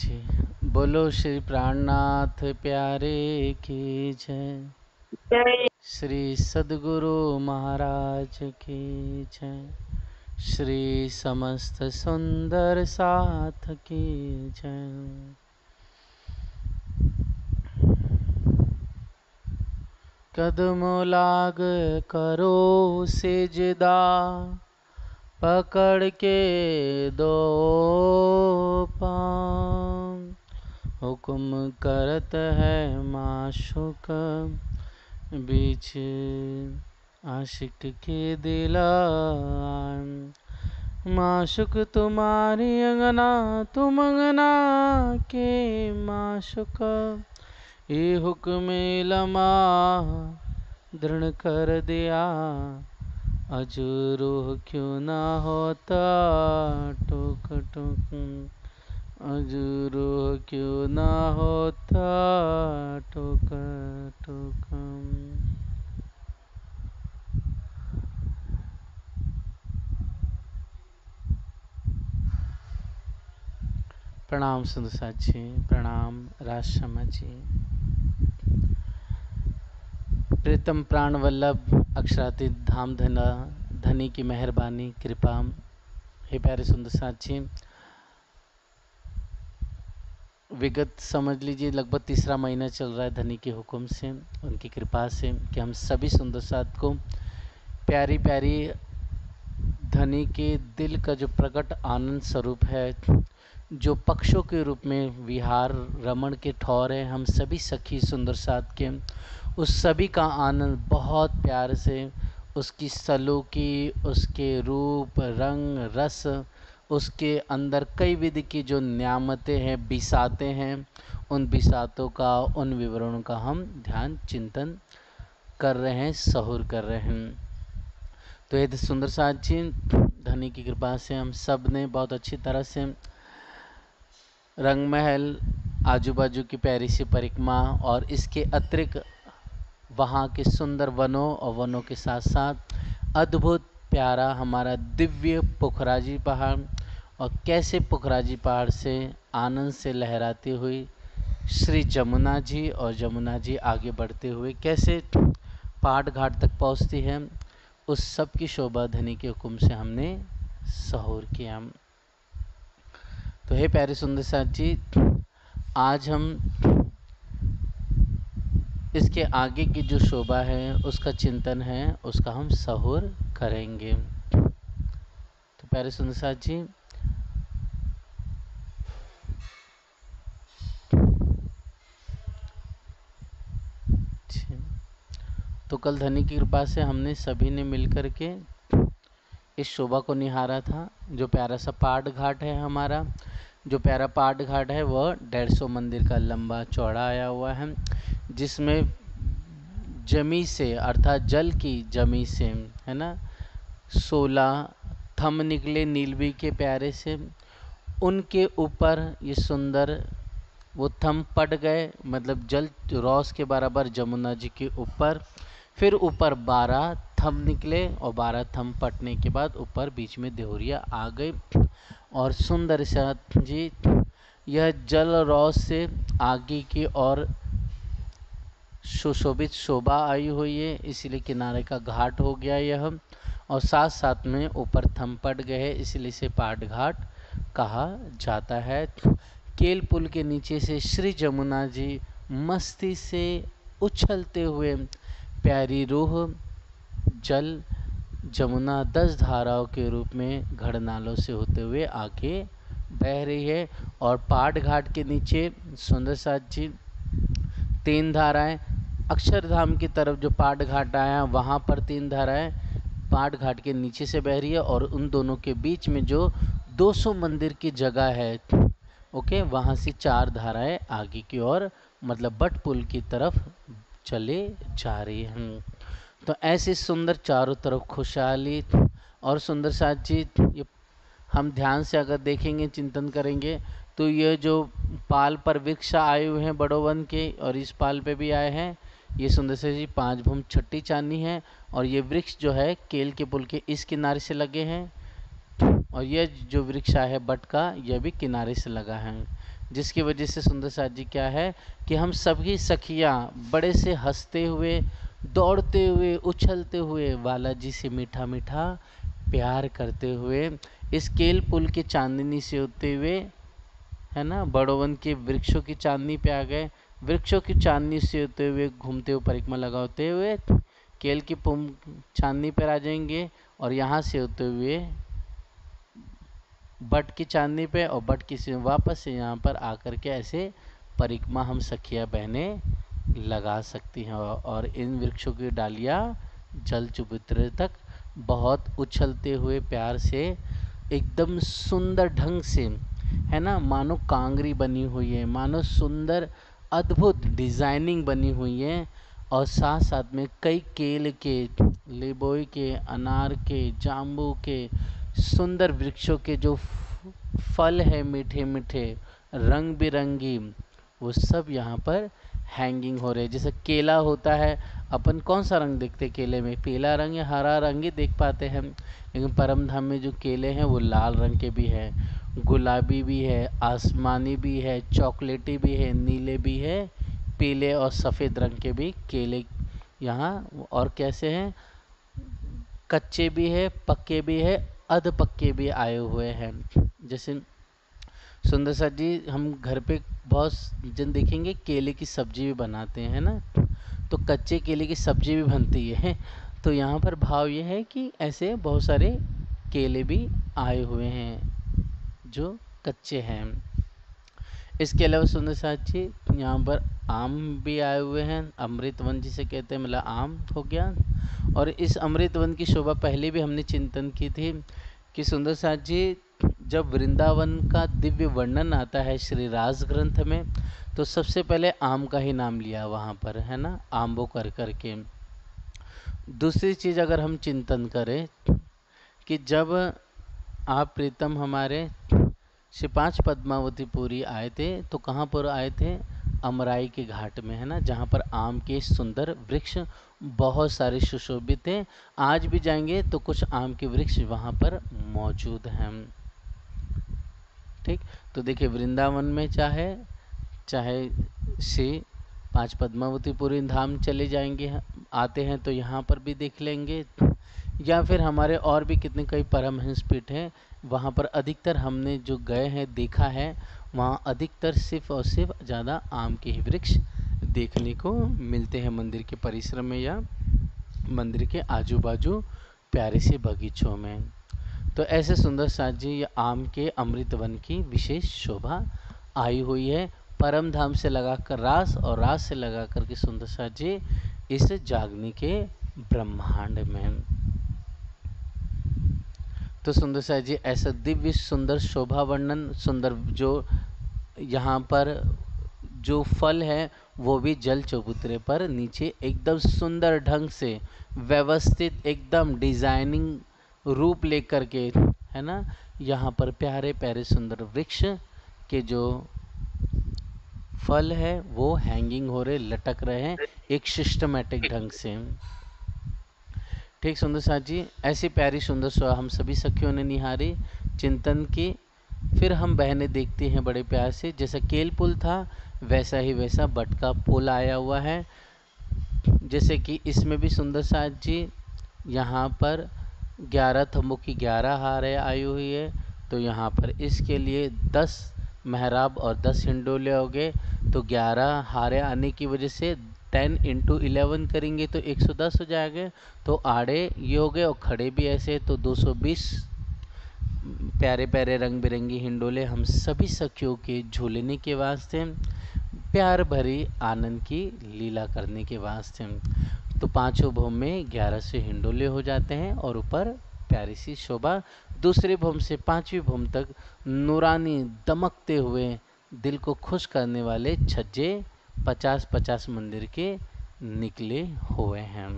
जी। बोलो श्री प्राणनाथ प्यारे की जय। जय। श्री सद्गुरु महाराज की जय। श्री समस्त सुंदर साथ की जय। कदम लाग करो सिजदा, पकड़ के दो पाँव। हुक्म करत है माशुक, बीच आशिक के दिला। माशुक तुम्हारी अंगना, तुम अंगना के माशुक। ये हुक्म लमा दृढ़ कर दिया, अजरूह क्यों ना होता टुक टुक। अजरूह क्यों ना होता टुक टुक। प्रणाम सुंदर जी, प्रणाम राजशर्मा जी। प्रीतम प्राण वल्लभ अक्षरातीत धाम धनी की मेहरबानी कृपा। हे प्यारे सुंदर साथ जी, विगत समझ लीजिए लगभग तीसरा महीना चल रहा है धनी के हुक्म से, उनकी कृपा से, कि हम सभी सुंदर साथ को प्यारी प्यारी धनी के दिल का जो प्रकट आनंद स्वरूप है, जो पक्षों के रूप में विहार रमण के ठौर है, हम सभी सखी सुंदर साथ के उस सभी का आनंद बहुत प्यार से, उसकी सलूकी, उसके रूप रंग रस, उसके अंदर कई विधि की जो न्यामतें हैं, बिसाते हैं, उन बिसातों का, उन विवरणों का हम ध्यान चिंतन कर रहे हैं, सहूर कर रहे हैं। तो ये सुंदर साथ जी, धनी की कृपा से हम सब ने बहुत अच्छी तरह से रंग महल, आजू बाजू की प्यारी सी परिक्रमा और इसके अतिरिक्त वहाँ के सुंदर वनों और वनों के साथ साथ अद्भुत प्यारा हमारा दिव्य पुखराजी पहाड़, और कैसे पुखराजी पहाड़ से आनंद से लहराती हुई श्री जमुना जी और जमुना जी आगे बढ़ते हुए कैसे पहाड़ घाट तक पहुँचती है, उस सब की शोभा धनी के हुक्म से हमने सहूर किया। तो हे प्यारे सुंदर साथ जी, आज हम इसके आगे की जो शोभा है, उसका चिंतन है, उसका हम सहूर करेंगे। तो प्यारे सुंदर साथ जी, तो कल धनी की कृपा से हमने सभी ने मिलकर के इस शोभा को निहारा था। जो प्यारा सा पाट घाट है हमारा, जो प्यारा पाट घाट है वह 150 मंदिर का लंबा चौड़ा आया हुआ है, जिसमें जमी से अर्थात जल की जमी से है ना 16 थम निकले नीलवी के प्यारे से, उनके ऊपर ये सुंदर वो थम पड़ गए, मतलब जल रौस के बराबर जमुना जी के ऊपर। फिर ऊपर 12 थम निकले और 12 थम पटने के बाद ऊपर बीच में देहुरिया आ गई। और सुंदर सा जी यह जल रौस से आगे की ओर सुशोभित शोभा आई हुई है, इसीलिए किनारे का घाट हो गया यह, और साथ साथ में ऊपर थम पट गए, इसलिए इसे पाट घाट कहा जाता है। केल पुल के नीचे से श्री जमुना जी मस्ती से उछलते हुए प्यारी रूह जल जमुना 10 धाराओं के रूप में घड़नालों से होते हुए आगे बह रही है। और पाट घाट के नीचे सुंदर साथ जी 3 धाराएं, अक्षरधाम की तरफ जो पाट घाट आया वहाँ पर 3 धाराएं पाट घाट के नीचे से बह रही है, और उन दोनों के बीच में जो 200 मंदिर की जगह है, ओके, वहाँ से 4 धाराएं आगे की ओर मतलब बट पुल की तरफ चले जा रही हैं। तो ऐसे सुंदर चारों तरफ खुशहाली। और सुंदर साथ जी ये हम ध्यान से अगर देखेंगे, चिंतन करेंगे, तो ये जो पाल पर वृक्ष आए हुए हैं बड़ो वन के, और इस पाल पे भी आए हैं, ये सुंदर से जी 5 भूम छट्टी चांदी है। और ये वृक्ष जो है केल के पुल के इस किनारे से लगे हैं, और यह जो वृक्ष है बट का, यह भी किनारे से लगा है, जिसकी वजह से सुंदर साथ जी क्या है कि हम सभी सखियाँ बड़े से हंसते हुए, दौड़ते हुए, उछलते हुए, बालाजी से मीठा मीठा प्यार करते हुए इस केल पुल के चांदनी से होते हुए, है ना, बड़ोवन के वृक्षों की चांदनी पे आ गए। वृक्षों की चांदनी से होते हुए, घूमते हुए, परिक्रमा लगाते हुए केल की चांदनी पर आ जाएंगे, और यहाँ से होते हुए बट की चांदनी पे, और बट की से वापस से यहाँ पर आकर के ऐसे परिक्रमा हम सखिया बहनें लगा सकती हैं। और इन वृक्षों की डालियाँ जल चबूतरे तक बहुत उछलते हुए प्यार से, एकदम सुंदर ढंग से, है ना, मानो कांगरी बनी हुई है, मानो सुंदर अद्भुत डिजाइनिंग बनी हुई है। और साथ साथ में कई केले के, लिबोई के, अनार के, जाम्बू के, सुंदर वृक्षों के जो फल है मीठे मीठे, रंग बिरंगी, वो सब यहाँ पर हैंगिंग हो रहे हैं। जैसे केला होता है, अपन कौन सा रंग देखते केले में, पीला रंग या हरा रंग ही देख पाते हैं, लेकिन परम धाम में जो केले हैं वो लाल रंग के भी हैं, गुलाबी भी है, आसमानी भी है, चॉकलेटी भी है, नीले भी है, पीले और सफ़ेद रंग के भी केले यहाँ। और कैसे हैं, कच्चे भी है, पक्के भी है, अध पक्के भी आए हुए हैं। जैसे सुंदर सा जी, हम घर पे बहुत जन देखेंगे केले की सब्जी भी बनाते हैं ना, तो कच्चे केले की सब्जी भी बनती है। तो यहाँ पर भाव ये है कि ऐसे बहुत सारे केले भी आए हुए हैं जो कच्चे हैं। इसके अलावा सुंदर साथ जी, यहाँ पर आम भी आए हुए हैं, अमृतवन जिसे कहते हैं, मतलब आम हो गया। और इस अमृतवन की शोभा पहले भी हमने चिंतन की थी कि सुंदर साथ जी, जब वृंदावन का दिव्य वर्णन आता है श्री रास ग्रंथ में, तो सबसे पहले आम का ही नाम लिया वहाँ पर, है ना, आम्बो कर करके। दूसरी चीज़ अगर हम चिंतन करें कि जब आप प्रीतम हमारे श्री पांच पद्मावती पुरी आए थे, तो कहाँ पर आए थे, अमराई के घाट में, है ना, जहाँ पर आम के सुंदर वृक्ष बहुत सारे सुशोभित थे। आज भी जाएंगे तो कुछ आम के वृक्ष वहाँ पर मौजूद हैं। ठीक, तो देखिए वृंदावन में चाहे चाहे श्री पांच पद्मावती पुरी धाम चले जाएंगे, आते हैं तो यहाँ पर भी देख लेंगे, या फिर हमारे और भी कितने कई परमहंस पीठ हैं, वहाँ पर अधिकतर हमने जो गए हैं देखा है, वहाँ अधिकतर सिर्फ और सिर्फ ज़्यादा आम के ही वृक्ष देखने को मिलते हैं मंदिर के परिसर में या मंदिर के आजू बाजू प्यारे से बगीचों में। तो ऐसे सुंदर साथ जी, ये आम के अमृतवन की विशेष शोभा आई हुई है, परम धाम से लगाकर रास और रास से लगाकर के सुंदर साथ जी इस जागनी के ब्रह्मांड में। तो सुंदर साथ जी, ऐसा दिव्य सुंदर शोभा वर्णन, सुंदर जो यहाँ पर जो फल है वो भी जल चबूतरे पर नीचे एकदम सुंदर ढंग से व्यवस्थित, एकदम डिजाइनिंग रूप लेकर के, है ना, यहाँ पर प्यारे प्यारे सुंदर वृक्ष के जो फल है वो हैंगिंग हो रहे, लटक रहे हैं एक सिस्टमेटिक ढंग से। ठीक सुंदर साथ जी, ऐसी प्यारी सुंदर सुहा हम सभी सखियों ने निहारी, चिंतन की। फिर हम बहनें देखते हैं बड़े प्यार से, जैसा केल पुल था वैसा ही वैसा बट का पुल आया हुआ है। जैसे कि इसमें भी सुंदर साथ जी, यहाँ पर 11 थंबों की 11 हारें आई हुई है, तो यहाँ पर इसके लिए 10 मेहराब और 10 हिंडोले हो गए, तो 11 हारें आने की वजह से 10 × 11 करेंगे तो 110 हो जाएगा। तो आड़े ये हो गए और खड़े भी ऐसे, तो 220 प्यारे प्यारे रंग बिरंगी हिंडोले हम सभी सखियों के झूलने के वास्ते, प्यार भरी आनंद की लीला करने के वास्ते। तो पांचों भोम में 11 से हिंडोले हो जाते हैं और ऊपर प्यारी सी शोभा। दूसरे भोम से पांचवी भोम तक नूरानी दमकते हुए दिल को खुश करने वाले छज्जे 50-50 मंदिर के निकले हुए हैं।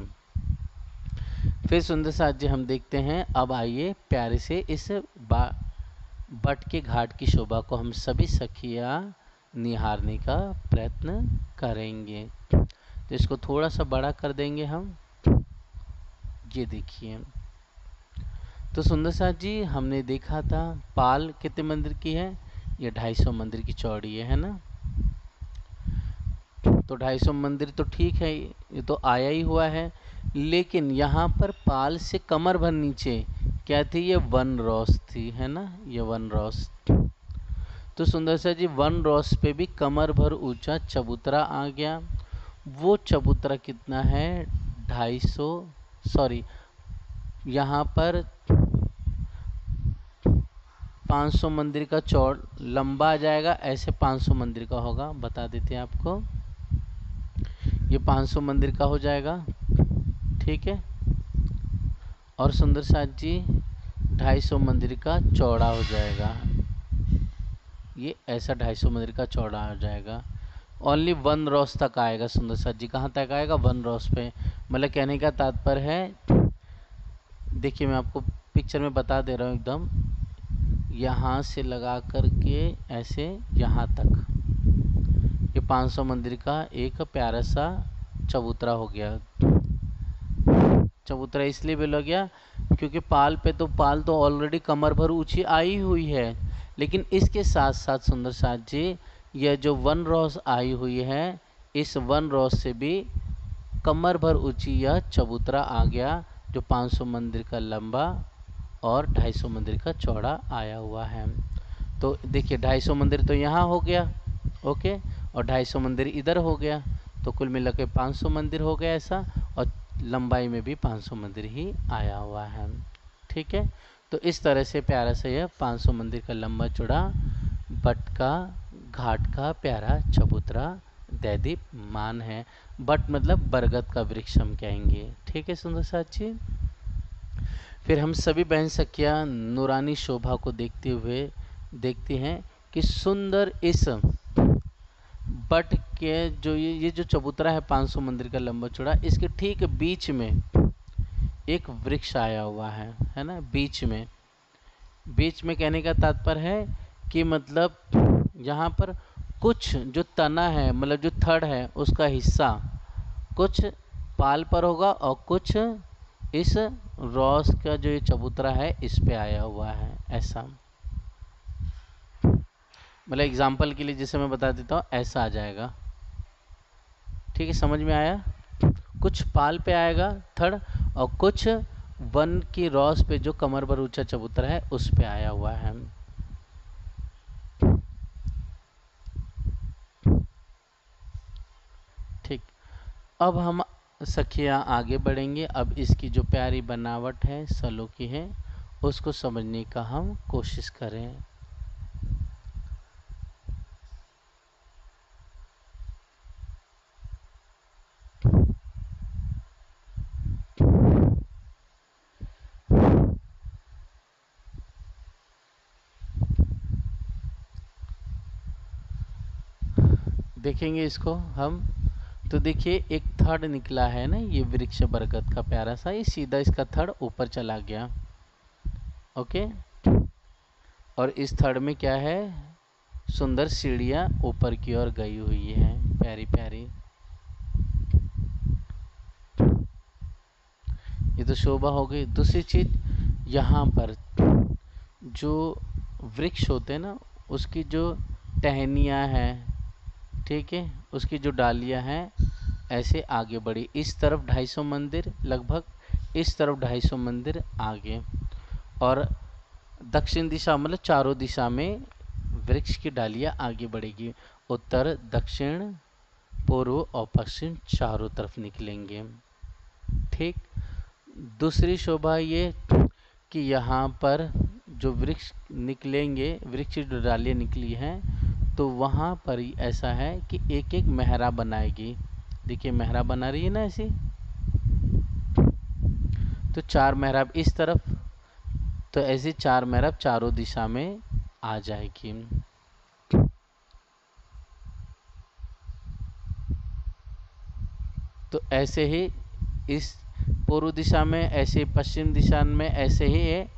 फिर सुंदर साथ जी हम देखते हैं, अब आइए प्यारे से इस बट के घाट की शोभा को हम सभी सखियाँ निहारने का प्रयत्न करेंगे। तो इसको थोड़ा सा बड़ा कर देंगे हम, ये देखिए। तो सुंदर साथ जी हमने देखा था पाल कितने मंदिर की है, ये 250 मंदिर की चौड़ी है ना। तो 250 मंदिर तो ठीक है, ये तो आया ही हुआ है, लेकिन यहाँ पर पाल से कमर भर नीचे क्या थी, ये वन रॉस थी, है ना, ये वन रॉस। तो सुंदर सा जी वन रॉस पे भी कमर भर ऊंचा चबूतरा आ गया। वो चबूतरा कितना है, 250, सॉरी यहाँ पर 500 मंदिर का चौड़ लंबा आ जाएगा, ऐसे 500 मंदिर का होगा, बता देते हैं आपको, ये 500 मंदिर का हो जाएगा, ठीक है। और सुंदर साथ जी 250 मंदिर का चौड़ा हो जाएगा, ये ऐसा 250 मंदिर का चौड़ा हो जाएगा। ओनली वन रॉस तक आएगा सुंदर साथ जी, कहाँ तक आएगा, वन रॉस पे। मतलब कहने का तात्पर्य है, देखिए मैं आपको पिक्चर में बता दे रहा हूँ एकदम, यहाँ से लगा कर के ऐसे यहाँ तक, ये 500 मंदिर का एक प्यारा सा चबूतरा हो गया। चबूतरा इसलिए बोला गया क्योंकि पाल तो ऑलरेडी कमर भर ऊंची आई हुई है, लेकिन इसके साथ साथ सुंदर साथ जी यह जो वन रॉस आई हुई है, इस वन रॉस से भी कमर भर ऊंची यह चबूतरा आ गया, जो 500 मंदिर का लंबा और 250 मंदिर का चौड़ा आया हुआ है। तो देखिए 250 मंदिर तो यहाँ हो गया, ओके, और 250 मंदिर इधर हो गया, तो कुल मिला के 500 मंदिर हो गया ऐसा, और लंबाई में भी 500 मंदिर ही आया हुआ है, ठीक है। तो इस तरह से प्यारा सा यह 500 मंदिर का लंबा चौड़ा बट का घाट का प्यारा चबूतरा दैदीप्यमान है। बट मतलब बरगद का वृक्ष हम कहेंगे, ठीक है सुंदर साथ जी। फिर हम सभी बहन सखियाँ नूरानी शोभा को देखते हुए देखते हैं कि सुंदर इस बट के जो ये जो चबूतरा है 500 मंदिर का लंबा चौड़ा, इसके ठीक बीच में एक वृक्ष आया हुआ है ना, बीच में कहने का तात्पर्य है कि मतलब यहाँ पर कुछ जो तना है, मतलब जो थड़ है उसका हिस्सा कुछ पाल पर होगा और कुछ इस रॉस का जो ये चबूतरा है इस पे आया हुआ है, ऐसा मतलब एग्जाम्पल के लिए जैसे मैं बता देता हूँ, ऐसा आ जाएगा, ठीक है, समझ में आया। कुछ पाल पे आएगा थड़, और कुछ वन की रॉस पे जो कमर भर ऊंचा चबूतरा है उस पे आया हुआ है। ठीक, अब हम सखियाँ आगे बढ़ेंगे। अब इसकी जो प्यारी बनावट है सलों की है, उसको समझने का हम कोशिश करें। देखेंगे इसको हम, तो देखिए एक थड़ निकला है ना, ये वृक्ष बरगद का प्यारा सा, ये सीधा इसका थड़ ऊपर चला गया, ओके। और इस थड़ में क्या है, सुंदर सीढ़ियाँ ऊपर की ओर गई हुई हैं, प्यारी प्यारी। ये तो शोभा हो गई। दूसरी चीज, यहाँ पर जो वृक्ष होते हैं ना, उसकी जो टहनियाँ हैं, ठीक है, उसकी जो डालियाँ हैं ऐसे आगे बढ़ी, इस तरफ 250 मंदिर लगभग, इस तरफ 250 मंदिर आगे, और दक्षिण दिशा मतलब चारों दिशा में वृक्ष की डालियाँ आगे बढ़ेगी, उत्तर दक्षिण पूर्व और पश्चिम चारों तरफ निकलेंगे, ठीक। दूसरी शोभा ये कि यहाँ पर जो वृक्ष निकलेंगे, वृक्ष की जो डालियाँ निकली हैं, तो वहाँ पर ऐसा है कि एक एक मेहरा बनाएगी, देखिए मेहराब बना रही है ना ऐसी, तो 4 मेहराब इस तरफ, तो ऐसी 4 मेहराब चारों दिशा में आ जाएगी। तो ऐसे ही इस पूर्व दिशा में, ऐसे पश्चिम दिशा में, ऐसे ही है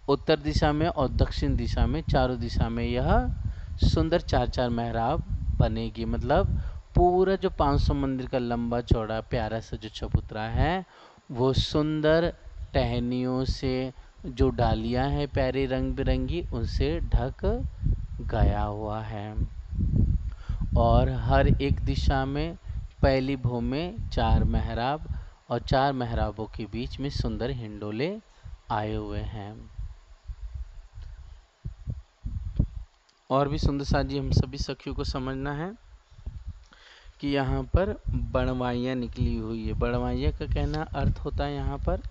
उत्तर दिशा में और दक्षिण दिशा में, चारों दिशा में यह सुंदर 4-4 मेहराब बनेगी। मतलब पूरा जो 500 मंदिर का लंबा चौड़ा प्यारा सा जो चबूतरा है वो सुंदर टहनियों से जो डालियां हैं प्यारी रंग बिरंगी उनसे ढक गया हुआ है। और हर एक दिशा में पहली भू में 4 मेहराब और 4 मेहराबों के बीच में सुंदर हिंडोले आए हुए हैं। और भी सुंदर साजी हम सभी सखियों को समझना है कि यहाँ पर बड़वाइयाँ निकली हुई है। बड़वाइयाँ का कहना अर्थ होता है यहाँ पर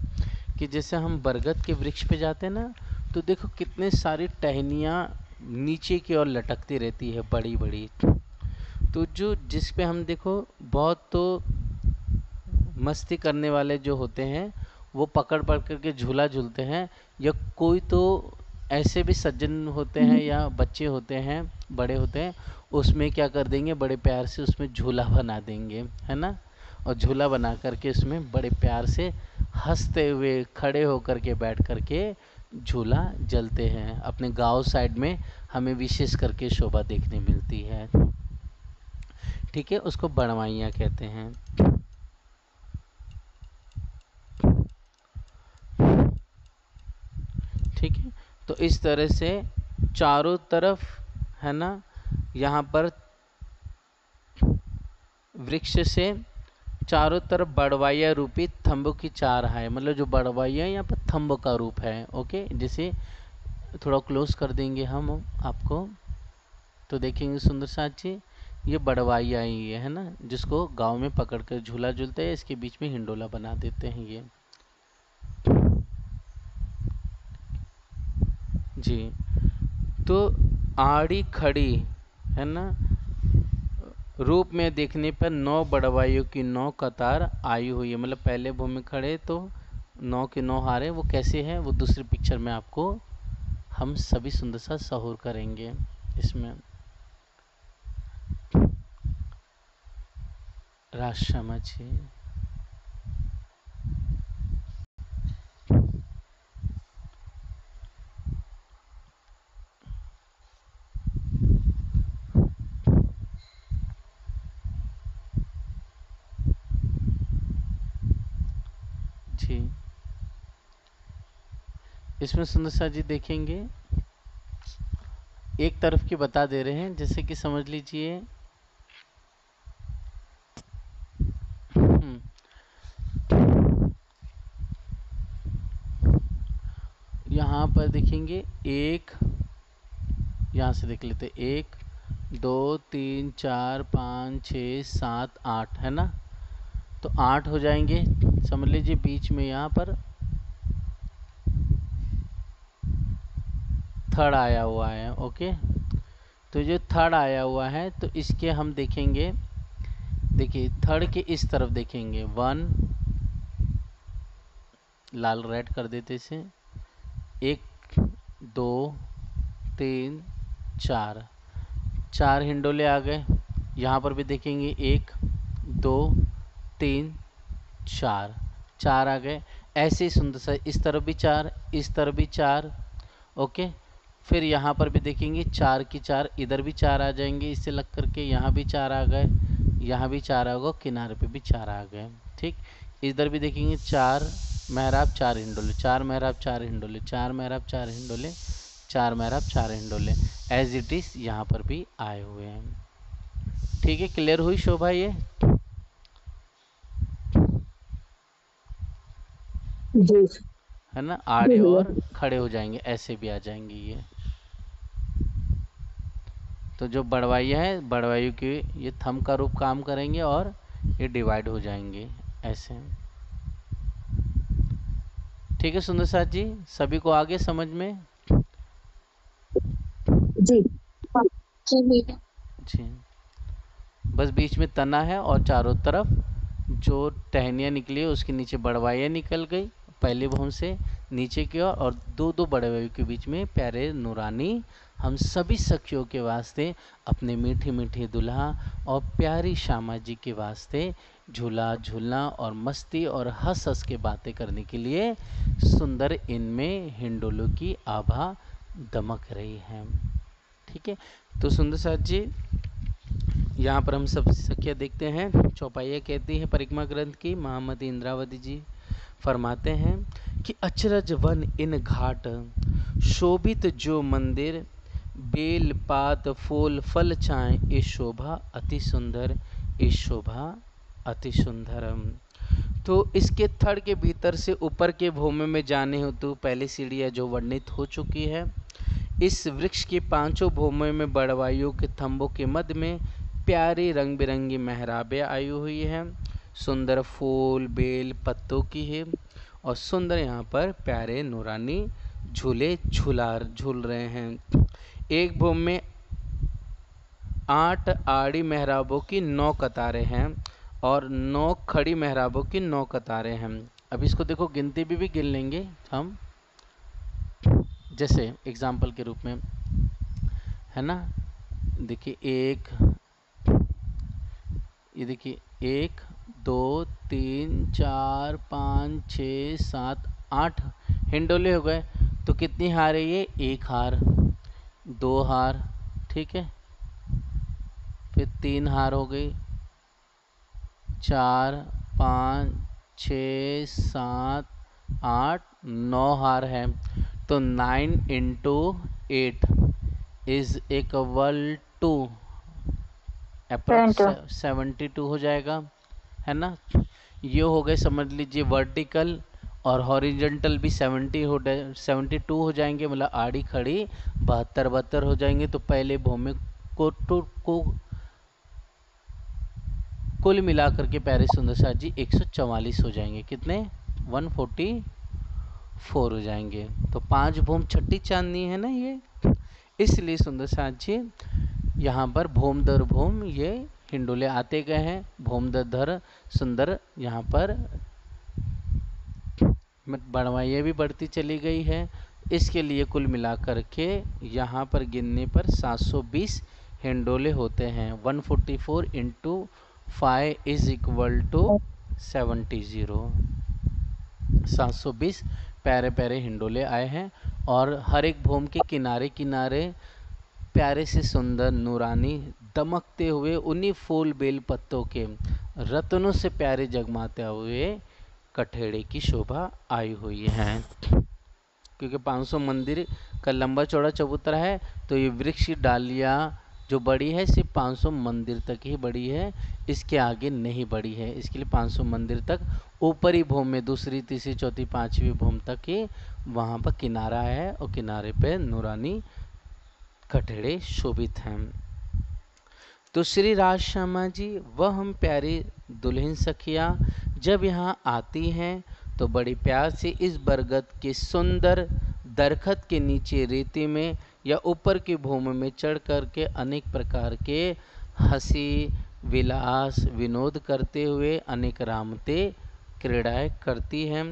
कि जैसे हम बरगद के वृक्ष पे जाते हैं ना, तो देखो कितने सारी टहनियाँ नीचे की ओर लटकती रहती है बड़ी बड़ी। तो जो जिस पे हम देखो बहुत तो मस्ती करने वाले जो होते हैं वो पकड़ पकड़ के झूला झूलते हैं, या कोई तो ऐसे भी सज्जन होते हैं या बच्चे होते हैं बड़े होते हैं, उसमें क्या कर देंगे बड़े प्यार से उसमें झूला बना देंगे, है ना। और झूला बना करके उसमें बड़े प्यार से हंसते हुए खड़े होकर के बैठ करके झूला जलते हैं। अपने गांव साइड में हमें विशेष करके शोभा देखने मिलती है। ठीक है, उसको बड़वाइयाँ कहते हैं। ठीक है, तो इस तरह से चारों तरफ, है ना, यहाँ पर वृक्ष से चारों तरफ बड़वाइया रूपी थंबों की चार है, मतलब जो बड़वाइया यहाँ पर थंब का रूप है। ओके, जिसे थोड़ा क्लोज कर देंगे हम आपको, तो देखेंगे सुंदर साची ये बड़वाइया ही है ना, जिसको गांव में पकड़ कर झूला झूलते हैं, इसके बीच में हिंडोला बना देते हैं ये। जी, तो आड़ी खड़ी, है ना, रूप में देखने पर 9 बड़वाइयों की 9 कतार आई हुई है। मतलब पहले भूमि में खड़े तो 9 के 9 हारे, वो कैसे है वो दूसरी पिक्चर में आपको हम सभी सुंदर सा सहूर करेंगे इसमें। राष्ट्रमा जी, जी इसमें सुंदर सा जी देखेंगे एक तरफ की बता दे रहे हैं, जैसे कि समझ लीजिए यहाँ पर देखेंगे एक, यहाँ से देख लेते 1 2 3 4 5 6 7 8, है ना। तो 8 हो जाएंगे, समझ लीजिए बीच में यहाँ पर थर्ड आया हुआ है। ओके, तो जो थर्ड आया हुआ है तो इसके हम देखेंगे, देखिए थर्ड के इस तरफ देखेंगे 1, लाल रेड कर देते इसे, 1 2 3 4, 4 हिंडोले आ गए। यहाँ पर भी देखेंगे 1 2 3 4, 4 आ गए। ऐसे ही सुंदर सा इस तरफ भी 4, इस तरफ भी 4। ओके, फिर यहाँ पर भी देखेंगे 4 की 4, इधर भी 4 आ जाएंगे इससे लग करके, यहाँ भी 4 आ गए, यहाँ भी 4 आ गए, किनारे पे भी 4 आ गए। ठीक, इधर भी देखेंगे 4 मेहराब 4 हिंडोले, 4 मेहराब 4 हिंडोले, 4 मेहराब 4 हिंडोले, 4 मेहराब 4 हिंडोले, एज इट इज यहाँ पर भी आए हुए हैं। ठीक है, क्लियर हुई शोभा ये? जी है ना, आड़े और खड़े हो जाएंगे, ऐसे भी आ जाएंगे ये। तो जो बड़वाइया है, बड़वाइयों के ये थंब का रूप काम करेंगे और ये डिवाइड हो जाएंगे ऐसे। ठीक है सुंदर साथ जी, सभी को आगे समझ में? जी जी जी, बस बीच में तना है और चारों तरफ जो टहनियाँ निकली है उसके नीचे बड़वाइयाँ निकल गई पहले भूम से नीचे की ओर, और दो दो बड़वाइयों के बीच में प्यारे नूरानी हम सभी सखियों के वास्ते, अपने मीठी मीठी दुल्हा और प्यारी श्यामा जी के वास्ते झूला झूलना और मस्ती और हंस हंस के बातें करने के लिए सुंदर इनमें हिंडोलों की आभा दमक रही है। ठीक है, तो सुंदर साथ जी यहाँ पर हम सब सखिया देखते हैं, चौपाइया कहती है परिक्रमा ग्रंथ की महामती इंद्रावती जी फरमाते हैं कि अचरज वन इन घाट, शोभित जो मंदिर, बेल पात फूल फल चाय, ये शोभा अति सुंदर, ये शोभा अति सुंदरम। तो इसके थड़ के भीतर से ऊपर के भूमि में जाने हेतु पहली सीढ़ियाँ जो वर्णित हो चुकी है। इस वृक्ष की पांचों भूमि में बड़वाइयों के थंबों के मध्य में प्यारी रंग बिरंगी मेहराबें आई हुई हैं। सुंदर फूल बेल पत्तों की है और सुंदर यहाँ पर प्यारे नूरानी झूले झूल रहे हैं। एक भूमि में 8 आड़ी मेहराबों की 9 कतारें हैं और 9 खड़ी मेहराबों की 9 कतारें हैं। अब इसको देखो गिनती भी गिन लेंगे हम, जैसे एग्जाम्पल के रूप में, है ना। देखिए ये देखिए 1 2 3 4 5 6 7 8 हिंडोले हो गए। तो कितनी हार है ये? 1 हार, 2 हार, ठीक है, फिर 3 हार हो गई, 4 5 6 7 8 9 हार है। तो 9 into 8 is equal to approx 72 हो जाएगा, है ना। ये हो गए समझ लीजिए वर्टिकल, और हॉरिजेंटल भी 72 हो जाएंगे, मतलब आड़ी खड़ी 72 हो जाएंगे। तो पहले भूमि को कुल मिलाकर के प्यारे सुंदर साथ जी 144 हो जाएंगे। कितने? 144 हो जाएंगे। तो 5 भूम छठी चांदनी है ना ये, इसलिए सुंदर साथ जी यहाँ पर भूम दर भूम ये हिंडोले आते गए हैं। भूम दर धर सुंदर यहाँ पर बढ़वाइयाँ भी बढ़ती चली गई है। इसके लिए कुल मिलाकर के यहाँ पर गिनने पर 720 हिंडोले होते हैं। 144 इंटू 5 इज इक्वल टू 70। 720 प्यारे प्यारे हिंडोले आए हैं और हर एक भूम के किनारे किनारे प्यारे से सुंदर नूरानी दमकते हुए उन्हीं फूल बेल पत्तों के रत्नों से प्यारे जगमाते हुए कठेड़े की शोभा आई हुई है। क्योंकि 500 मंदिर का लंबा चौड़ा चबूतरा है, तो ये वृक्ष की डालियाँ जो बड़ी है सिर्फ 500 मंदिर तक ही बड़ी है, इसके आगे नहीं बड़ी है। इसके लिए 500 मंदिर तक ऊपरी भूमि में दूसरी तीसरी चौथी पांचवी भूमि तक ही वहाँ पर किनारा है और किनारे पे नूरानी कठेड़े शोभित हैं। तो श्री राज श्यामा जी वह हम प्यारी दुल्हन सखियाँ जब यहाँ आती हैं तो बड़ी प्यार से इस बरगद के सुंदर दरखत के नीचे रेती में या ऊपर की भूमि में चढ़ कर के अनेक प्रकार के हंसी विलास विनोद करते हुए अनेक रामते क्रीड़ाएँ करती हैं।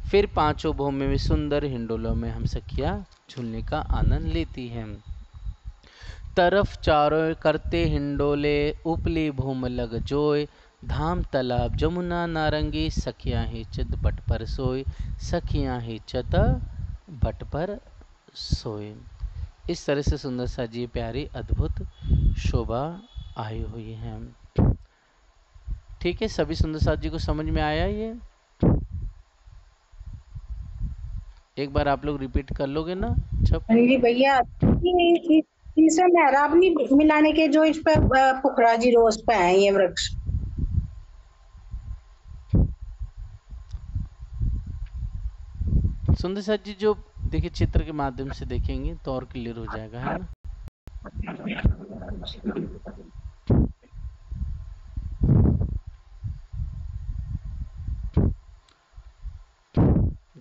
फिर पांचों भूमि में सुंदर हिंडोलों में हम सखियाँ झूलने का आनंद लेती हैं। तरफ चारों करते हिंडोले उपली भूम लग जोय, धाम तालाब जमुना नारंगी, सखियाँ ही चित बट पर सोए, सखियाँ ही चत बट पर सोए। इस तरह से सुंदर सा जी प्यारी अद्भुत शोभा आई हुई है। ठीक है, सभी सुंदर साथ जी को समझ में आया ये? एक बार आप लोग रिपीट कर लोगे ना छप? जी भैया, तीसरा मेहराब नहीं मिलाने के जो इस पे पुखराजी रोज पे है ये वृक्ष। सुंदर साथ जी जो देखिए चित्र के माध्यम से देखेंगे तो और क्लियर हो जाएगा, है ना।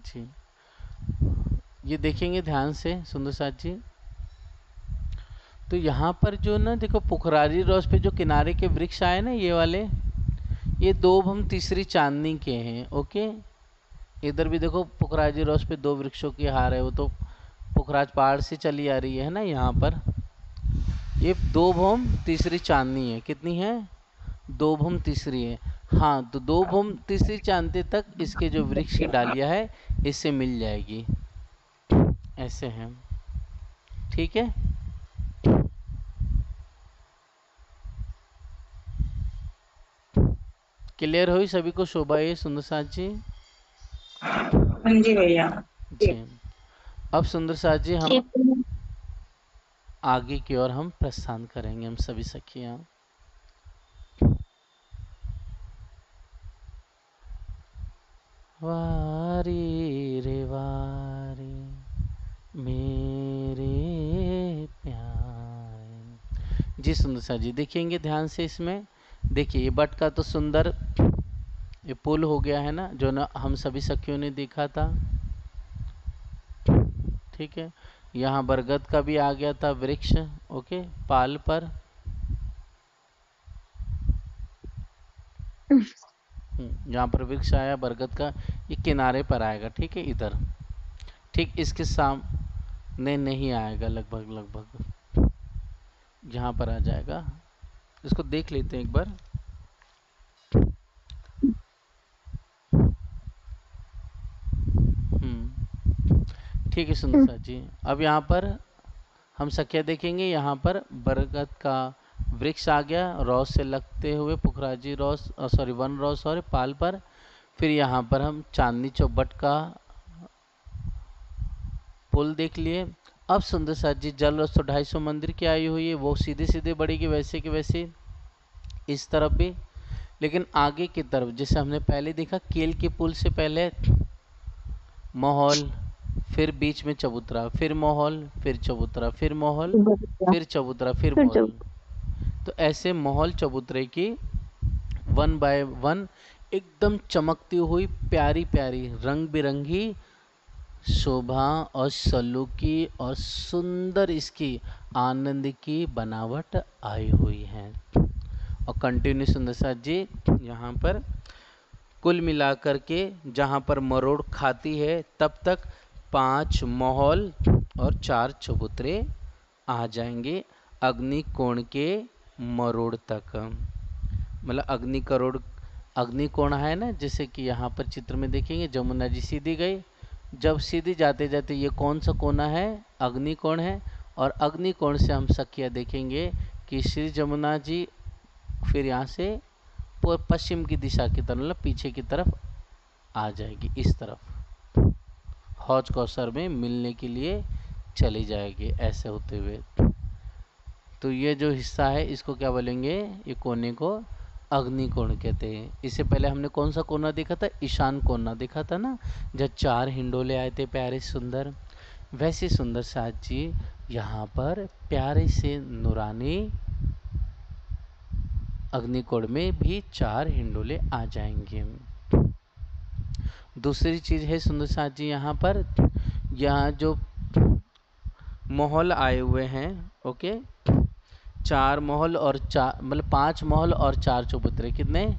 जी ये देखेंगे ध्यान से सुंदर साथ जी। तो यहाँ पर जो ना देखो पुखरारी रोज पे जो किनारे के वृक्ष आए ना ये वाले, ये 2 हम तीसरी चांदनी के हैं। ओके, इधर भी देखो पुखराजी रोज पे 2 वृक्षों की हार है, वो तो पुखराज पहाड़ से चली आ रही है ना। यहाँ पर ये 2 भूम तीसरी चांदनी है। कितनी है? 2 भूम तीसरी है। हाँ, तो 2 भूम तीसरी चांदनी तक इसके जो वृक्ष की डालियाँ है इससे मिल जाएगी। ऐसे हैं, ठीक है। क्लियर हुई सभी को शोभा ये सुंदर साथ जी? हाँ जी भैया। जी। अब सुंदर साथ जी हम ठीक। आगे की ओर हम प्रस्थान करेंगे, हम सभी सखियां। वारी रे वारी मेरे प्यारे। जी सुंदर सा जी देखेंगे ध्यान से इसमें। देखिए ये बट का तो सुंदर ये पुल हो गया है ना, जो ना हम सभी सखियों ने देखा था। ठीक है, यहाँ बरगद का भी आ गया था वृक्ष, ओके, पाल पर। यहाँ पर वृक्ष आया बरगद का, ये किनारे पर आएगा, ठीक है, इधर। ठीक इसके सामने नहीं आएगा, लगभग लगभग यहाँ पर आ जाएगा। इसको देख लेते हैं एक बार। ठीक है सुंदर साथ जी। अब यहाँ पर हम सखिया देखेंगे, यहाँ पर बरगद का वृक्ष आ गया, रॉस से लगते हुए पुखराजी रॉस, सॉरी वन रॉस और पाल पर। फिर यहाँ पर हम चांदनी चौबट का पुल देख लिए। अब सुंदर साथ जी जल रस तो 250 मंदिर की आई हुई है, वो सीधे सीधे बढ़ेगी वैसे के वैसे इस तरफ भी। लेकिन आगे की तरफ जैसे हमने पहले देखा, केल के पुल से पहले माहौल, फिर बीच में चबूतरा, फिर माहौल, फिर चबूतरा, फिर माहौल, फिर चबूतरा, फिर माहौल। तो ऐसे माहौल चबूतरे की वन बाय वन एकदम चमकती हुई प्यारी प्यारी रंग बिरंगी शोभा और सलूकी और सुंदर इसकी आनंद की बनावट आई हुई है। और कंटिन्यू सुंदर साथ जी यहाँ पर कुल मिलाकर के जहाँ पर मरोड़ खाती है तब तक 5 माहौल और 4 चबूतरे आ जाएंगे अग्निकोण के मरोड़ तक। मतलब अग्निकोण है ना, जैसे कि यहाँ पर चित्र में देखेंगे जमुना जी सीधी गई, जब सीधी जाते जाते ये कौन सा कोना है, अग्निकोण है। और अग्निकोण से हम सखिया देखेंगे कि श्री जमुना जी फिर यहाँ से पश्चिम की दिशा की तरफ, मतलब पीछे की तरफ आ जाएगी, इस तरफ हौज कौसर में मिलने के लिए चली जाएगी ऐसे होते हुए। तो ये जो हिस्सा है इसको क्या बोलेंगे, ये कोने को अग्निकोण कहते हैं। इससे पहले हमने कौन सा कोना देखा था, ईशान कोना देखा था ना, जब 4 हिंडोले आए थे प्यारे सुंदर। वैसे सुंदर साथ जी यहाँ पर प्यारे से नूरानी अग्निकोण में भी 4 हिंडोले आ जाएंगे। दूसरी चीज है सुंदर साथ जी यहाँ पर, यहाँ जो माहौल आए हुए हैं, ओके, 4 माहौल और 4 मतलब 5 माहौल और 4 चबूतरे, कितने,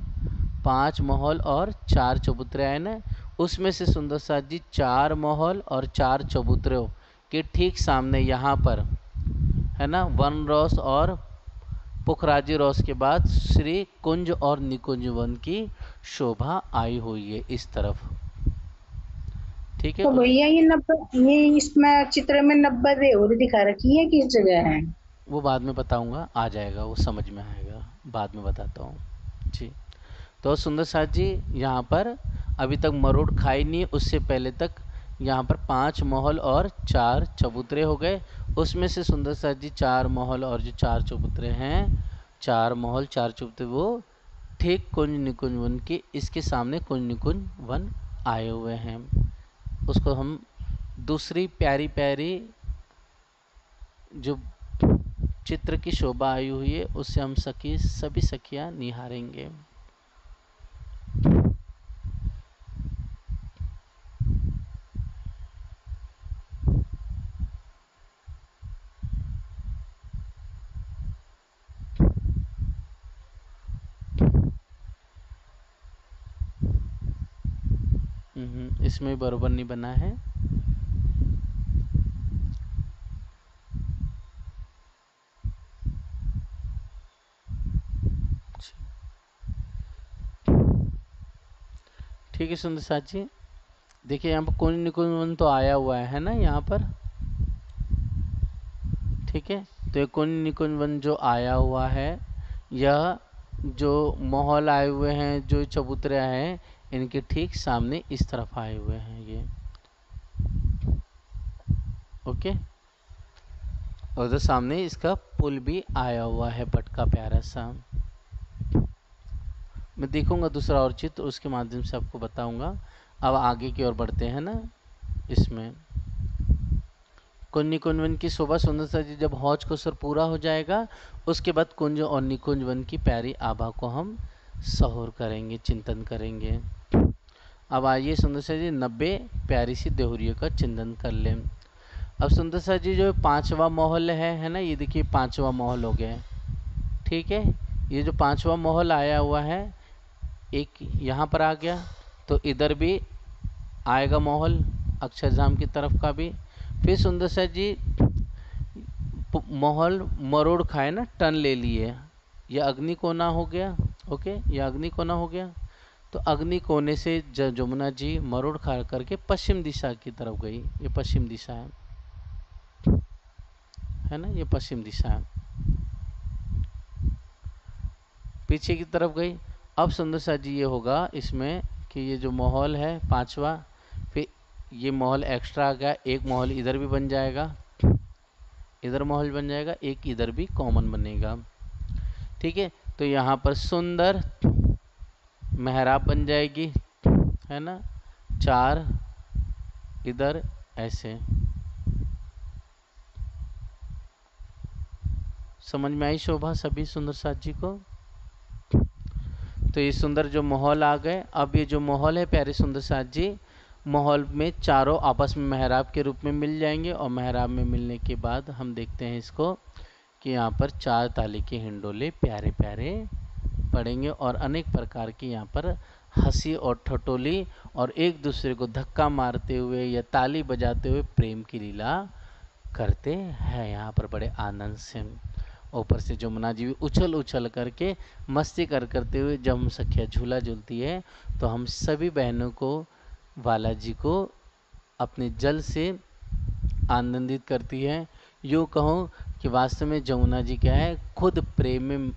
5 माहौल और 4 चबूतरे आए ना। उसमें से सुंदर साथ जी 4 माहौल और 4 चबूतरों के ठीक सामने यहाँ पर है ना वन रॉस और पुखराजी रॉस के बाद श्री कुंज और निकुंज वन की शोभा आई हुई है इस तरफ। ठीक है, तो भैया ये 90, ये इसमें चित्र में 90 देवरी दिखा रखी है, किस जगह है? वो बाद में बताऊंगा, आ जाएगा वो समझ में आएगा, बाद में बताता हूँ जी। तो सुंदर साथ जी यहाँ पर अभी तक मरोड़ खाई नहीं, उससे पहले तक यहाँ पर 5 माहौल और 4 चबूतरे हो गए। उसमें से सुंदर साथ जी 4 माहौल और जो 4 चबूतरे हैं, 4 माहौल 4 चबूतरे वो ठीक कुंज निकुंज वन के इसके सामने कुंज निकुंज वन आए हुए हैं। उसको हम दूसरी प्यारी प्यारी जो चित्र की शोभा आई हुई है उससे हम सभी सखियां निहारेंगे। इसमें बरोबर नहीं बना है। ठीक है सुंदर साथ जी, देखिए यहाँ पर कुंज निकुंज वन तो आया हुआ है ना यहाँ पर, ठीक है। तो ये कुंज निकुंज वन जो आया हुआ है, यह जो माहौल आए हुए हैं, जो चबूतरे हैं, इनके ठीक सामने इस तरफ आए हुए हैं ये। ओके। और उधर सामने इसका पुल भी आया हुआ है, बटका प्यारा सा। मैं देखूंगा दूसरा और चित्र, उसके माध्यम से आपको बताऊंगा। अब आगे की ओर बढ़ते हैं ना। इसमें कुंज निकुंज वन की शोभा सुंदरता जी, जब हौज कोसर पूरा हो जाएगा उसके बाद कुंज और निकुंज वन की प्यारी आभा को हम सहोर करेंगे, चिंतन करेंगे। अब आइए सुंदरता जी 90 प्यारी सी देहुरियों का चिंतन कर लें। अब सुंदरता जी जो पांचवा महल है ना, ये देखिए पांचवा महल हो गया। ठीक है, ये जो पांचवा महल आया हुआ है, एक यहाँ पर आ गया, तो इधर भी आएगा महल अक्षरधाम की तरफ का भी। फिर सुंदर सा जी महल मरोड़ खाए ना, टन ले लिए, यह अग्नि कोना हो गया। ओके, यह अग्नि कोना हो गया। तो अग्नि कोने से जमुना जी मरोड़ खा करके पश्चिम दिशा की तरफ गई। ये पश्चिम दिशा है ना, ये पश्चिम दिशा है, पीछे की तरफ गई। अब सुंदर सा जी ये होगा इसमें कि ये जो महल है पांचवा, फिर ये महल एक्स्ट्रा आ गया, एक महल इधर भी बन जाएगा, इधर महल बन जाएगा, एक इधर भी कॉमन बनेगा। ठीक है, तो यहाँ पर सुंदर मेहराब बन जाएगी, है ना, 4 इधर ऐसे। समझ में आई शोभा सभी सुंदर साथ जी को? तो ये सुंदर जो महल आ गए। अब ये जो महल है प्यारे सुंदर साथ जी, महल में चारों आपस में मेहराब के रूप में मिल जाएंगे, और मेहराब में मिलने के बाद हम देखते हैं इसको कि यहाँ पर 4 ताली के हिंडोले प्यारे प्यारे पड़ेंगे, और अनेक प्रकार की यहाँ पर हंसी और ठटोली और एक दूसरे को धक्का मारते हुए या ताली बजाते हुए प्रेम की लीला करते हैं यहाँ पर बड़े आनंद से। ऊपर से जमुना जी भी उछल उछल करके मस्ती करते हुए जब हम सखिया झूला झूलती है, तो हम सभी बहनों को, बाला जी को अपने जल से आनंदित करती है। यूँ कहूँ कि वास्तव में जमुना जी क्या है, खुद प्रेम में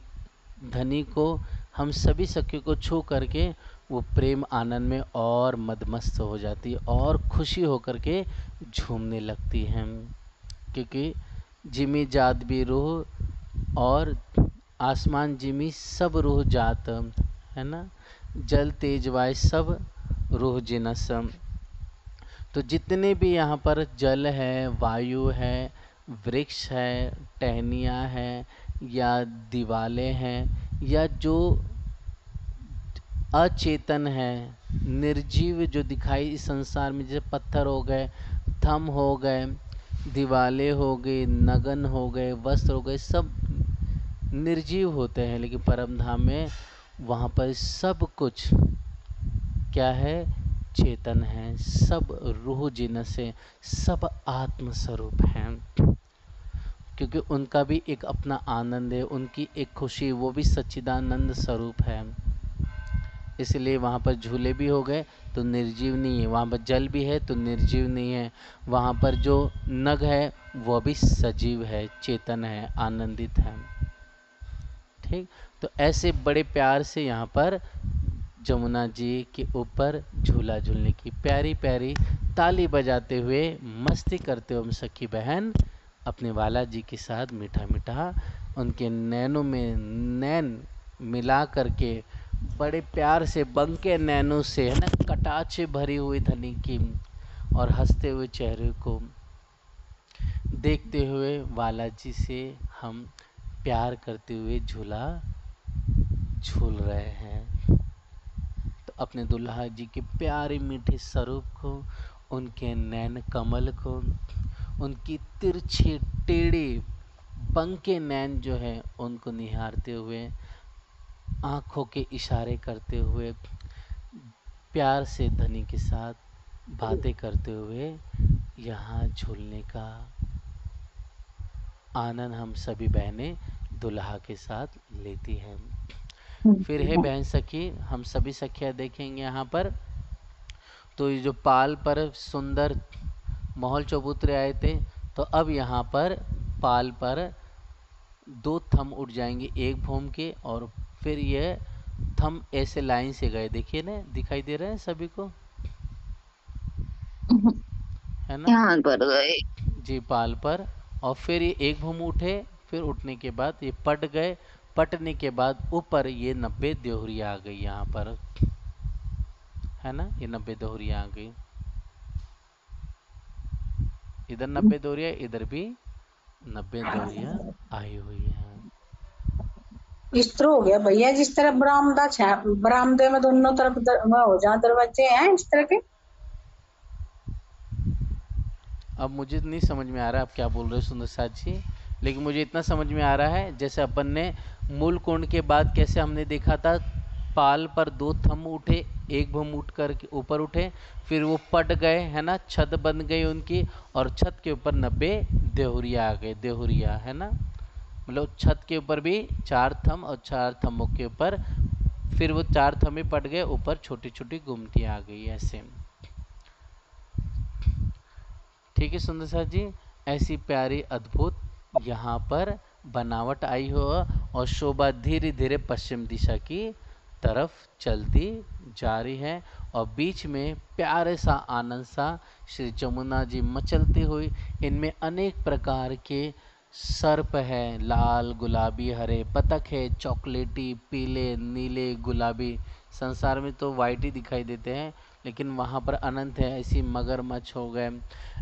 धनी को, हम सभी सखियों को छू करके वो प्रेम आनंद में और मदमस्त हो जाती है और खुशी होकर के झूमने लगती हैं। क्योंकि जिमी जात भी रूह और आसमान जिमी सब रूह जात, है ना, जल तेज वाय सब रूह जिनसम। तो जितने भी यहाँ पर जल है, वायु है, वृक्ष है, टहनियाँ हैं, या दीवालें हैं, या जो अचेतन है, निर्जीव जो दिखाई इस संसार में, जैसे पत्थर हो गए, थम हो गए, दीवालें हो गई, नगन हो गए, वस्त्र हो गए, सब निर्जीव होते हैं। लेकिन परम धाम में वहाँ पर सब कुछ क्या है, चेतन है, सब रूह जिनस है, सब आत्म स्वरूप हैं। क्योंकि उनका भी एक अपना आनंद है, उनकी एक खुशी, वो भी सच्चिदानंद स्वरूप है। इसलिए वहाँ पर झूले भी हो गए तो निर्जीव नहीं है, वहाँ पर जल भी है तो निर्जीव नहीं है, वहाँ पर जो नग है वह भी सजीव है, चेतन है, आनंदित है। ठीक, तो ऐसे बड़े प्यार से यहाँ पर जमुना जी के ऊपर झूला झूलने की प्यारी प्यारी ताली बजाते हुए, मस्ती करते हुए हम सखी बहन अपने वाला जी के साथ मीठा मीठा उनके नैनों में नैन मिला करके बड़े प्यार से बंके नैनों से, है ना, कटाचे भरी हुई धनी की और हंसते हुए चेहरे को देखते हुए वाला जी से हम प्यार करते हुए झूला झूल रहे हैं। तो अपने दुल्हा जी के प्यारे मीठे स्वरूप को, उनके नैन कमल को, उनकी तिरछी टेढ़ी बंके नैन जो है उनको निहारते हुए, आँखों के इशारे करते हुए, प्यार से धनी के साथ बातें करते हुए यहाँ झूलने का आनंद हम सभी बहनें दुल्हा के साथ लेती हैं। फिर है बहन सखी, हम सभी सखियाँ देखेंगे यहाँ पर। तो ये जो पाल पर सुंदर महल चबूतरे आए थे, तो अब यहाँ पर पाल पर 2 थम उठ जाएंगे एक भूम के, और फिर यह थम ऐसे लाइन से गए, देखिए ना, दिखाई दे रहे हैं सभी को, है ना, यहाँ पर गए। जी पाल पर, और फिर ये एक भूम उठे, फिर उठने के बाद ये पट गए, पटने के बाद ऊपर ये 90 देहुरिया आ गई यहाँ पर, है ना, ये 90 देहुरिया आ गई, इधर 90 देहुरिया, इधर भी 90 देहुरिया आई हुई है। इस तरह हो गया भैया, जिस तरह बरामदा बरामदे में दोनों तरफ वो हो जहाँ दरवाजे हैं इस तरह के। अब मुझे नहीं समझ में आ रहा आप क्या बोल रहे हो सुंदर साथ जी, लेकिन मुझे इतना समझ में आ रहा है जैसे अपन ने मूल कोण के बाद कैसे हमने देखा था, पाल पर 2 थंब उठे, एक भूम उठ कर ऊपर उठे, फिर वो पट गए, है ना, छत बन गई उनकी, और छत के ऊपर 90 देहुरिया आ गए, देहुरिया, है ना, मतलब छत के ऊपर भी 4 थंब और 4 थंबों के ऊपर फिर वो 4 थंबे पट गए, ऊपर छोटी छोटी गुमटी आ गई ऐसे। ठीक है सुंदर साथ जी, ऐसी प्यारी अद्भुत यहाँ पर बनावट आई हो, और शोभा धीरे धीरे पश्चिम दिशा की तरफ चलती जा रही है, और बीच में प्यारे सा आनंद सा श्री जमुना जी मचलती हुई, इनमें अनेक प्रकार के सर्प है, लाल गुलाबी हरे, बतख है चॉकलेटी पीले नीले गुलाबी, संसार में तो वाइट ही दिखाई देते हैं, लेकिन वहाँ पर अनंत है, ऐसी मगरमच्छ हो गए,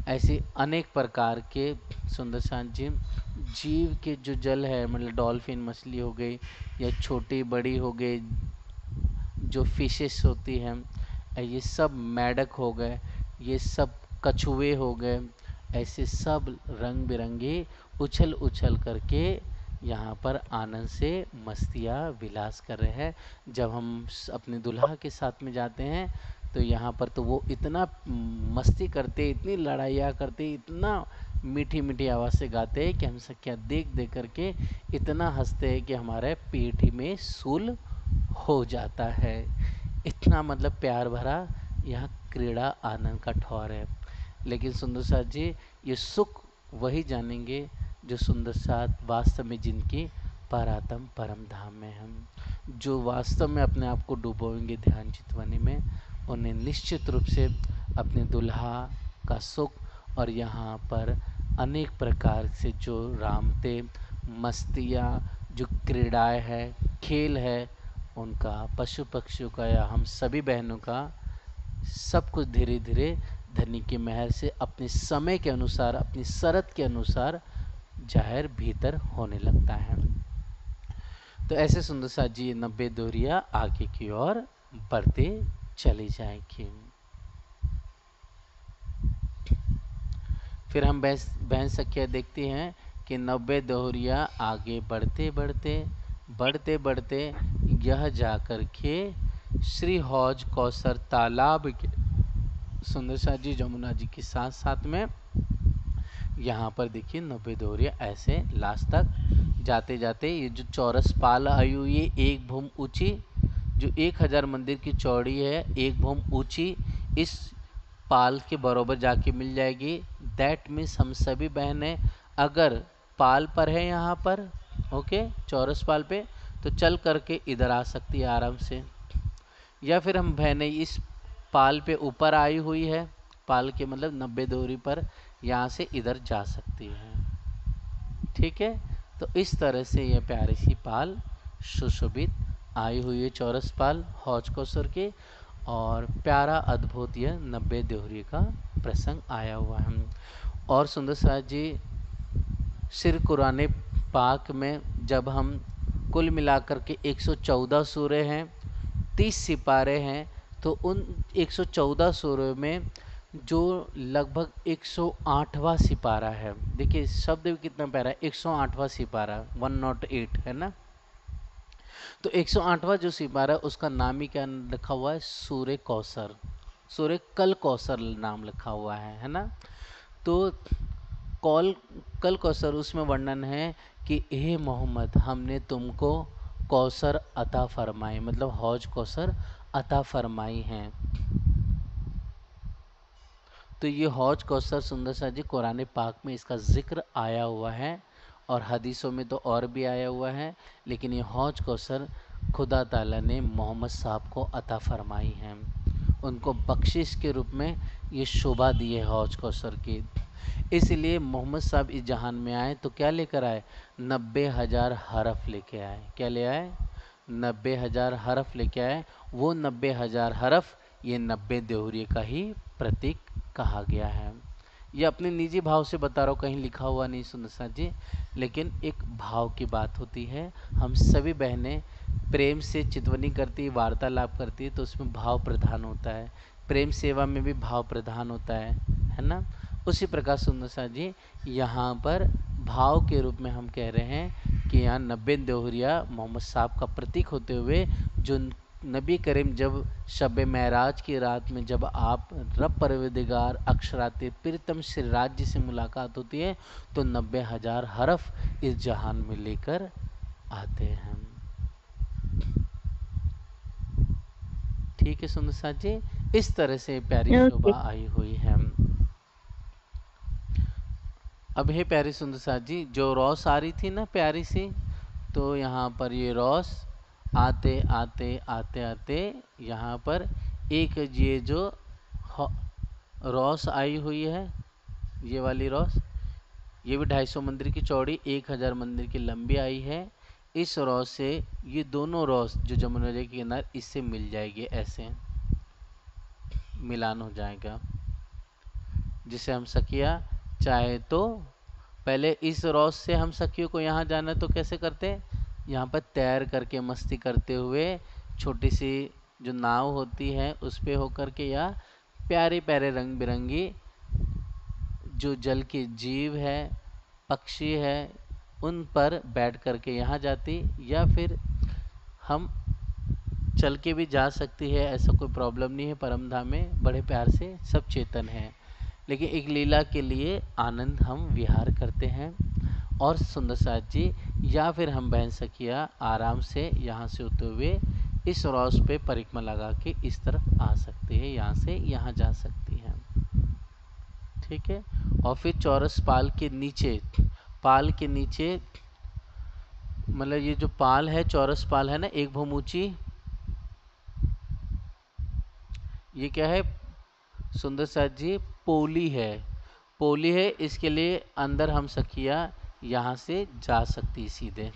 ऐसी अनेक प्रकार के सुंदर शांत जी जीव के जो जल है, मतलब डॉल्फिन मछली हो गई या छोटी बड़ी हो गई जो फिशेस होती हैं, ये सब मेढक हो गए, ये सब कछुए हो गए, ऐसे सब रंग बिरंगे उछल उछल करके यहाँ पर आनंद से मस्तियाँ विलास कर रहे हैं। जब हम अपने दुल्हा के साथ में जाते हैं तो यहाँ पर तो वो इतना मस्ती करते, इतनी लड़ाइयाँ करते, इतना मीठी मीठी आवाज़ से गाते हैं कि हम सब क्या देख देख करके इतना हंसते हैं कि हमारे पेट ही में सूल हो जाता है। इतना मतलब प्यार भरा यहाँ क्रीड़ा आनंद का ठौर है। लेकिन सुंदर साथ जी, ये सुख वही जानेंगे जो सुंदर साथ वास्तव में जिनकी परातम परम धाम में हम, जो वास्तव में अपने आप को डुबोएंगे ध्यान चितवानी में, उन्हें निश्चित रूप से अपने दुल्हा का सुख और यहाँ पर अनेक प्रकार से जो रामते मस्तियाँ, जो क्रीड़ाएँ हैं, खेल है, उनका पशु पक्षियों का या हम सभी बहनों का सब कुछ धीरे धीरे धनी की मेहर से अपने समय के अनुसार, अपनी शरत के अनुसार जाहिर भीतर होने लगता है। तो ऐसे सुंदर साथ जी 90 दोहरिया आगे की ओर बढ़ते चली जाएंगी। फिर हम बहन सखिया देखते हैं कि 90 दोहरिया आगे बढ़ते बढ़ते बढ़ते बढ़ते यह जाकर के श्री हौज कौसर तालाब के सुंदर साथ जी जमुना जी के साथ साथ में यहाँ पर देखिए 90 दोहरिया ऐसे लास्ट तक जाते जाते ये जो चौरस पाल आई हुई है, एक भूम ऊंची, जो 1000 मंदिर की चौड़ी है, एक भूम ऊंची, इस पाल के बराबर जाके मिल जाएगी। दैट मीन्स हम सभी बहनें अगर पाल पर है यहाँ पर, ओके, चौरस पाल पे, तो चल करके इधर आ सकती है आराम से, या फिर हम बहनें इस पाल पे ऊपर आई हुई है, पाल के मतलब 90 दोहरी पर, यहाँ से इधर जा सकती है। ठीक है, तो इस तरह से यह प्यारी सी पाल सुशोभित आई हुई है, चौरस पाल हौज कौसर के, और प्यारा अद्भुत यह 90 दोहरी का प्रसंग आया हुआ है। और सुंदर साथ जी सिर कुरान पाक में जब हम कुल मिलाकर के 114 सूरे हैं, 30 सिपारे हैं, तो उन 114 सूरों में जो लगभग 108वां सिपारा है, देखिए शब्द भी कितना प्यारा है, 108वां सिपारा 108 है ना, तो 108वां जो सिपारा उसका नाम ही क्या रखा हुआ है, सूर्य कौसर, सूर्य कल कौसर नाम लिखा हुआ है ना। तो कल कौसर उसमें वर्णन है कि हे मोहम्मद हमने तुमको कौसर अता फरमाई, मतलब हौज कौसर अता फरमाई हैं। तो ये हौज कौसर सुंदर सा जी कुरान पाक में इसका जिक्र आया हुआ है, और हदीसों में तो और भी आया हुआ है, लेकिन ये हौज कौसर खुदा ताला ने मोहम्मद साहब को अता फरमाई हैं, उनको बख्शिश के रूप में ये शोभा दी है हौज कौसर की। इसलिए मोहम्मद साहब इस जहान में आए तो क्या लेकर आए? 90,000 हरफ लेके आए। क्या ले आए? 90,000 हरफ लेके आए। वो 90,000 हरफ ये 90 देहुरिये का ही प्रतीक कहा गया है। ये अपने निजी भाव से बता रहा हूँ, कहीं लिखा हुआ नहीं सुंदर जी, लेकिन एक भाव की बात होती है। हम सभी बहनें प्रेम से चितवनी करती, वार्तालाप करती है, तो उसमें भाव प्रधान होता है। प्रेम सेवा में भी भाव प्रधान होता है ना। उसी प्रकार सुंदर जी यहाँ पर भाव के रूप में हम कह रहे हैं कि यहाँ 90 देहुरिया मोहम्मद साहब का प्रतीक होते हुए, जो नबी करीम जब शब महराज की रात में जब आप रब परवरदिगार अक्षराते प्रीतम श्री राज्य से मुलाकात होती है, तो 90,000 हरफ इस जहान में लेकर आते हैं। ठीक है सुंदर साथ जी, इस तरह से प्यारी शोभा आई हुई है। अब है प्यारी सुंदर साथ जी, जो रॉस आ रही थी ना प्यारी सी, तो यहाँ पर ये रॉस आते आते आते आते यहाँ पर एक ये जो रॉस आई हुई है, ये वाली रॉस, ये भी 250 मंदिर की चौड़ी, 1000 मंदिर की लंबी आई है। इस रॉस से ये दोनों रॉस जो जमुना नदी के किनारे, इससे मिल जाएगी, ऐसे मिलान हो जाएगा, जिसे हम सखिया चाहे तो पहले इस रॉस से हम सखियों को यहाँ जाना तो कैसे करते, यहाँ पर तैर करके मस्ती करते हुए छोटी सी जो नाव होती है उस पे होकर के, या प्यारे प्यारे रंग बिरंगी जो जल के जीव है, पक्षी है, उन पर बैठ करके यहाँ जाती, या फिर हम चल के भी जा सकती है, ऐसा कोई प्रॉब्लम नहीं है। परमधाम में बड़े प्यार से सब चेतन हैं, लेकिन एक लीला के लिए आनंद हम विहार करते हैं। और सुंदर साथ जी, या फिर हम बहन सखिया आराम से यहाँ से होते हुए इस रॉस पे परिक्रमा लगा के इस तरफ आ सकती है, यहाँ से यहाँ जा सकती हैं। ठीक है। और फिर चौरस पाल के नीचे मतलब ये जो पाल है, चौरस पाल है ना, एक भूम ऊंची, ये क्या है सुंदर साथ जी? पोली है। पोली है, इसके लिए अंदर हम सखिया यहाँ से जा सकती सीधे,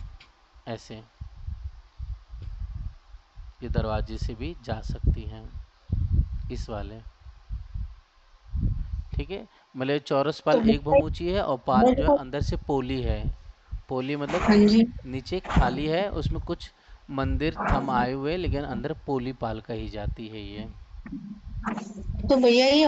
ऐसे ये दरवाजे से भी जा सकती हैं, इस वाले। ठीक है। मतलब चौरस पाल तो एक भूम ऊंची है, और पाल जो है अंदर से पोली है। पोली मतलब नीचे खाली है, उसमें कुछ मंदिर थम आए हुए, लेकिन अंदर पोली पाल कही जाती है ये। तो भैया ये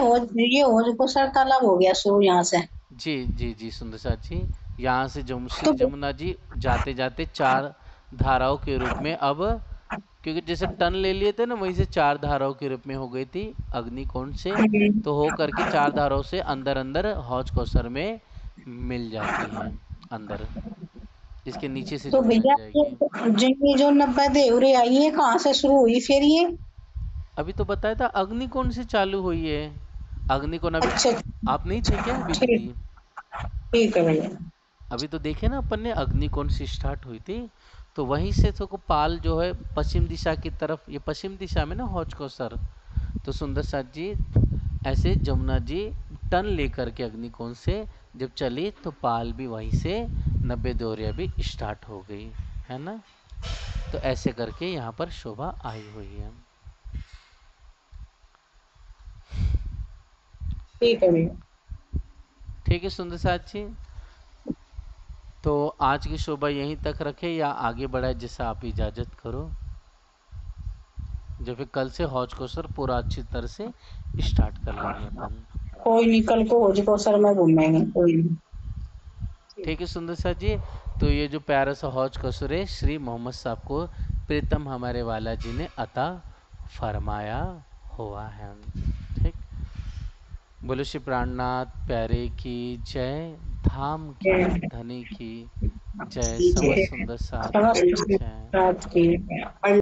हो को सर तालाब हो गया शुरू यहाँ से। जी जी जी सुंदर साथ जी, यहाँ से जमुना जी जाते जाते 4 धाराओं के रूप में, अब क्योंकि जैसे टन ले लिए थे ना, वहीं से 4 धाराओं के रूप में हो गई थी अग्निकुंड से, तो हो करके 4 धाराओं से अंदर अंदर हौज कौसर में मिल जाती हैं अंदर, इसके नीचे से तो जुड़ भैया जाएगी। जो 90 देवरी आई है कहाँ से शुरू हुई फिर ये? अभी तो बताया था अग्निकुंड से चालू हुई है। अग्निकुंड अभी अच्छा, आप नहीं थे क्या अभी दीदी? ठीक है भैया। अभी तो देखे ना अपन ने, अग्निकुंड से स्टार्ट हुई थी, तो वहीं से तो पाल जो है पश्चिम दिशा की तरफ, ये पश्चिम दिशा में ना हौज कौसर, तो सुंदर साथ जी ऐसे जमुना जी टन लेकर के अग्निकुंड से जब चली, तो पाल भी वहीं से 90 देवरिया भी स्टार्ट हो गई है ना। तो ऐसे करके यहाँ पर शोभा आई हुई है। ठीक है भैया। ठीक है सुंदर साथ जी, तो आज की शोभा यहीं तक रखे या आगे बढ़ाए, जैसा आप इजाज़त करो, जो फिर कल से हौज कौसर पूरा अच्छी तरह से स्टार्ट कर लेंगे अपन। कोई नहीं, कल को हौज कौसर में घूमेंगे, कोई नहीं। ठीक है सुंदर साथ जी, तो ये जो प्यारा सा हौज कौसर है श्री मोहम्मद साहब को प्रीतम हमारे वाला जी ने अता फरमाया हुआ है। ठीक, बोलो श्री प्राणनाथ प्यारे की जय, धाम की धनी की जय, समस्त सुंदर साथ की जय।